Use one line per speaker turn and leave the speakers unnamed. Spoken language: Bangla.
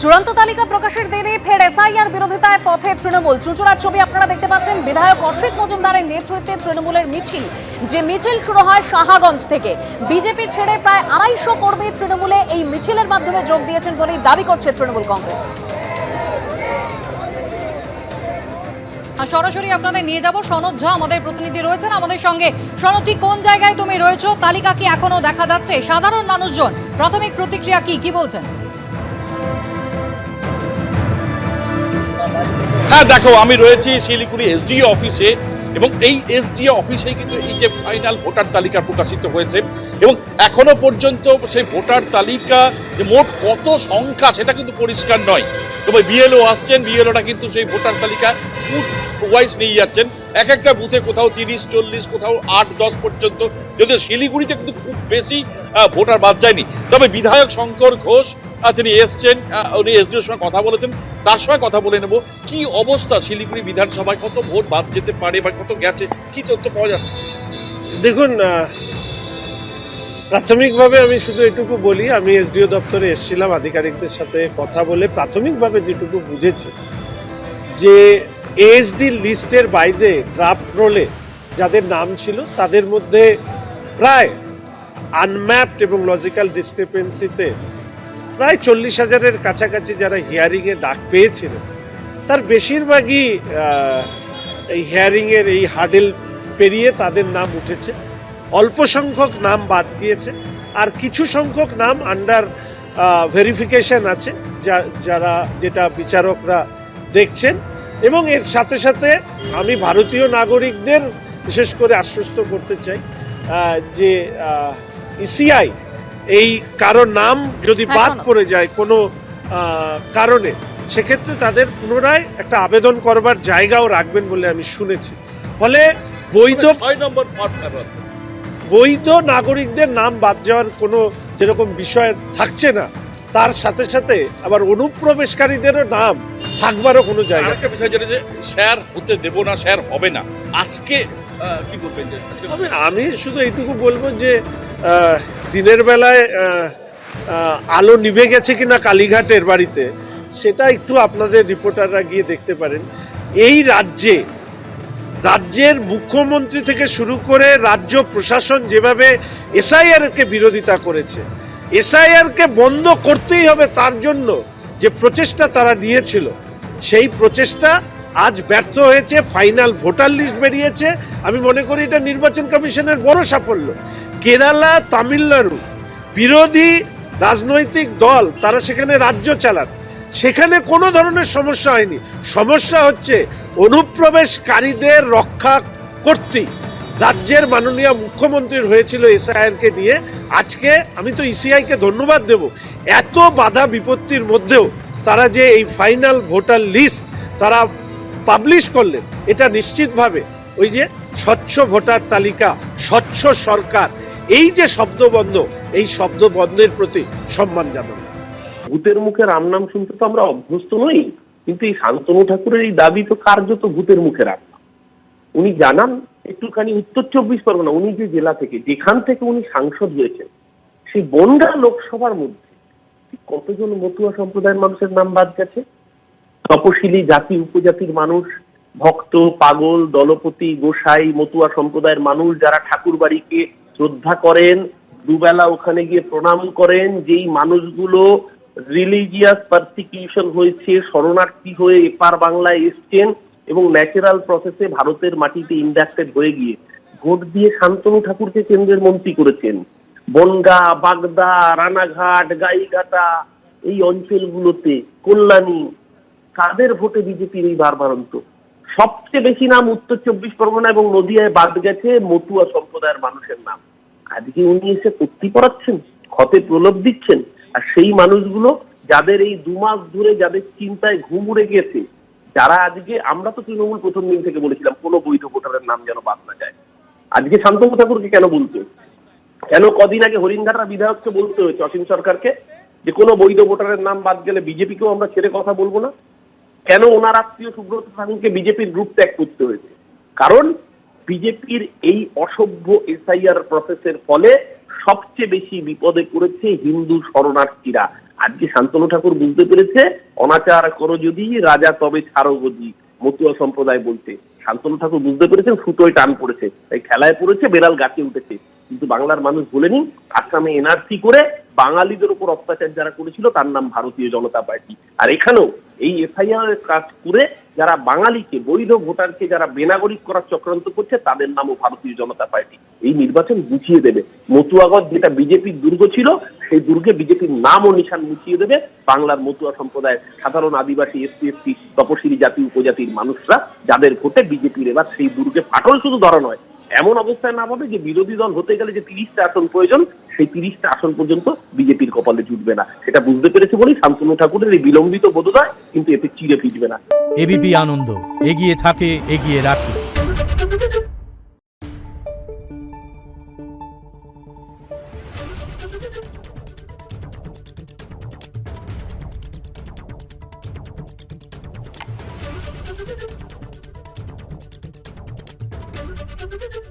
চূড়ান্ত তালিকা প্রকাশের দিনে ফের এসআইআর বিরোধিতায় পথে তৃণমূল। চুঁচুড়ার ছবি আপনারা দেখতে পাচ্ছেন। বিধায়ক অসিত মজুমদারের নেতৃত্বে তৃণমূলের মিছিল, যে মিছিল শুরু হয় সাহাগঞ্জ থেকে। বিজেপির ছেড়ে প্রায় 250 কর্মী তৃণমূলে এই মিছিলের মাধ্যমে যোগ দিয়েছেন বলেই দাবি করছে তৃণমূল কংগ্রেস।
সরাসরি আপনাদের নিয়ে যাব, সনদ ঝা আমাদের প্রতিনিধি রয়েছেন আমাদের সঙ্গে। সনদ, ঠিক কোন জায়গায় তুমি রয়েছো? তালিকা কি এখনো দেখা যাচ্ছে? সাধারণ মানুষজন প্রাথমিক প্রতিক্রিয়া কি বলছেন?
হ্যাঁ দেখো, আমি রয়েছি শিলিগুড়ি এসডিও অফিসে এবং এই এসডিও অফিসে কিন্তু এই যে ফাইনাল ভোটার তালিকা প্রকাশিত হয়েছে এবং এখনো পর্যন্ত সেই ভোটার তালিকা যে মোট কত সংখ্যা সেটা কিন্তু পরিষ্কার নয়। তবে বিএলও আসছেন, বিএলওরা কিন্তু সেই ভোটার তালিকা বুথ ওয়াইজ নিয়ে যাচ্ছেন। এক একটা বুথে কোথাও 30-40, কোথাও 8-10 পর্যন্ত, যদিও শিলিগুড়িতে কিন্তু খুব বেশি ভোটার বাদ যায়নি। তবে বিধায়ক শঙ্কর ঘোষ তিনি এসছেন, উনি এসডিওর সঙ্গে কথা বলেছেন, তার সঙ্গে কথা বলে নেব কি অবস্থা শিলিগুড়ি বিধানসভায়, কত ভোট বাদ যেতে পারে বা কত গেছে, কি তথ্য পাওয়া যাচ্ছে।
দেখুন, প্রাথমিকভাবে আমি শুধু এটুকু বলি, আমি এসডিও দপ্তরে এসেছিলাম, আধিকারিকদের সাথে কথা বলে প্রাথমিকভাবে যেটুকু বুঝেছি যে এএসডি লিস্টের বাইরে ড্রাফট রোলে যাদের নাম ছিল তাদের মধ্যে প্রায় আনম্যাপড এবং লজিক্যাল ডিসক্রিপেন্সিতে প্রায় 40,000-এর কাছাকাছি যারা হিয়ারিংয়ে ডাক পেয়েছিলেন, তার বেশিরভাগই এই হিয়ারিংয়ের এই হার্ডেল পেরিয়ে তাদের নাম উঠেছে। অল্প সংখ্যক নাম বাদ গিয়েছে, আর কিছু সংখ্যক নাম আন্ডার ভেরিফিকেশন আছে, যেটা বিচারকরা দেখছেন। এবং এর সাথে সাথে আমি ভারতীয় নাগরিকদের বিশেষ করে আশ্বস্ত করতে চাই যে ইসিআই এই কারো নাম যদি বাদ পড়ে যায় কোনো কারণে, সেক্ষেত্রে তাদের পুনরায় একটা আবেদন করবার জায়গাও রাখবেন বলে আমি শুনেছি। ফলে বৈধ নাগরিকদের নাম বাদ যাওয়ার কোনো যেরকম বিষয় থাকছে না, তার সাথে সাথে আবার অনুপ্রবেশকারীদেরও নাম থাকবারও কোনো জায়গা।
একটা বিষয় যেটা যে শেয়ার হতে দেব না, শেয়ার হবে না, আজকে কি বলবেন?
আমি শুধু এইটুকু বলবো যে দিনের বেলায় আলো নিভে গেছে কিনা কালীঘাটের বাড়িতে, সেটা একটু আপনাদের রিপোর্টাররা গিয়ে দেখতে পারেন। এই রাজ্যের মুখ্যমন্ত্রী থেকে শুরু করে রাজ্য প্রশাসন যেভাবে এসআইআর কে বিরোধিতা করেছে, এসআইআর কে বন্ধ করতেই হবে তার জন্য যে প্রচেষ্টা তারা নিয়েছিল, সেই প্রচেষ্টা আজ ব্যর্থ হয়েছে। ফাইনাল ভোটার লিস্ট বেরিয়েছে। আমি মনে করি এটা নির্বাচন কমিশনের বড় সাফল্য। কেরালা, তামিলনাড়ু বিরোধী রাজনৈতিক দল তারা সেখানে রাজ্য চালান, সেখানে কোনো ধরনের সমস্যা হয়নি। সমস্যা হচ্ছে অনুপ্রবেশকারীদের রক্ষা করতে রাজ্যের মাননীয় মুখ্যমন্ত্রীর হয়েছিল এসআইআর কে নিয়ে। আজকে আমি তো ইসিআই কে ধন্যবাদ দেব, এত বাধা বিপত্তির মধ্যেও তারা যে এই ফাইনাল ভোটার লিস্ট তারা পাবলিশ করলেন, এটা নিশ্চিতভাবে ওই যে স্বচ্ছ ভোটার তালিকা, স্বচ্ছ সরকার, এই যে শব্দবন্ধ, এই শব্দবন্ধের প্রতি সম্মান জানানো।
ভূতের মুখে রাম নাম শুনতে তো আমরা অভ্যস্ত নই, কিন্তু এই শান্তনু ঠাকুরের এই দাবি তো কার্যত ভূতের মুখে রাম। উনি জানান একটুখানি উত্তর 24 পরগনা, উনি যে জেলা থেকে, যেখান থেকে উনি সাংসদ হয়েছেন, সেই বনগাঁ লোকসভার মধ্যে কতজন মতুয়া সম্প্রদায়ের মানুষের নাম বাদ গেছে। তপশিলি জাতি উপজাতির মানুষ, ভক্ত, পাগল, দলপতি, গোসাই, মতুয়া সম্প্রদায়ের মানুষ যারা ঠাকুর বাড়িকে শ্রদ্ধা করেন, দুবেলা ওখানে গিয়ে প্রণাম করেন, যেই মানুষগুলো রিলিজিয়াস পারসিকিউশন হয়েছে, শরণার্থী হয়ে এপার বাংলায় এসছেন এবং ন্যাচারাল প্রসেসে ভারতের মাটিতে ইন্ডাক্টেড হয়ে গিয়ে ভোট দিয়ে শান্তনু ঠাকুরকে কেন্দ্রের মন্ত্রী করেছেন। বনগাঁ, বাগদা, রানাঘাট, গাইঘাটা এই অঞ্চলগুলোতে, কল্যাণী, কাদের ভোটে বিজেপির এই বারবারন্ত? সবচেয়ে বেশি নাম উত্তর 24 পরগনা এবং নদিয়ায় বাদ গেছে মতুয়া সম্প্রদায়ের মানুষের নাম। আজকে উনি এসে কুর্তি পরাচ্ছেন, ক্ষতে প্রলোভ দিচ্ছেন, আর সেই মানুষগুলো যাদের এই 2 মাস ধরে যাদের চিন্তায় ঘুম উড়ে গেছে, যারা আজকে, আমরা তো তৃণমূল প্রথম দিন থেকে বলেছিলাম কোনো বৈধ ভোটারের নাম যেন বাদ না যায়। আজকে শান্তনু ঠাকুরকে কেন বলতে, কেন কদিন আগে হরিণঘাটা বিধায়ককে বলতে হয়েছে, অসীম সরকারকে, যে কোনো বৈধ ভোটারের নাম বাদ গেলে বিজেপিকেও আমরা ছেড়ে কথা বলবো না? কেন ওনার আত্মীয় সুব্রত সাহুকে বিজেপির গ্রুপ ত্যাগ করতে হয়েছে? কারণ বিজেপির এই অসভ্য এসআইআর প্রসেসের ফলে সবচেয়ে বেশি বিপদে পড়েছে হিন্দু শরণার্থীরা। আজকে শান্তনু ঠাকুর বুঝতে পেরেছে, অনাচার করো যদি রাজা তবে ছাড়ো গদি, মতুয়া সম্প্রদায় বলতে। শান্তনু ঠাকুর বুঝতে পেরেছেন সুতোয় টান পড়েছে, তাই খেলায় পড়েছে, বেড়াল গাছে উঠেছে। কিন্তু বাংলার মানুষ বলেনি, আসামে এনআরসি করে বাঙালিদের উপর অত্যাচার যারা করেছিল তার নাম ভারতীয় জনতা পার্টি। আর এখানেও এই এফআইআর কাজ করে যারা বাঙালিকে, বৈধ ভোটারকে যারা বেনাগরিক করার চক্রান্ত করছে তাদের নামও ভারতীয় জনতা পার্টি। এই নির্বাচন বুঝিয়ে দেবে মতুয়াগঞ্জ যেটা বিজেপির দুর্গ ছিল, সেই দুর্গে বিজেপির নাম ও নিশান মুছিয়ে দেবে বাংলার মতুয়া সম্প্রদায়, সাধারণ আদিবাসী, এসসি এসটি, তপশিলি জাতি উপজাতির মানুষরা, যাদের ভোটে বিজেপির এবার সেই দুর্গে ফাটল শুধু ধরা নয়, এমন অবস্থায় না হবে যে বিরোধী দল হতে গেলে যে 30টা আসন প্রয়োজন, সেই 30টা আসন পর্যন্ত বিজেপির কপালে জুটবে না। সেটা বুঝতে পেরেছে বলেই শান্তনু ঠাকুরের এই বিলম্বিত বোধোদয় কিন্তু এতে চিড়ে ফিটবে না।
এবিপি আনন্দ, এগিয়ে থাকে, এগিয়ে রাখে।
Thank you.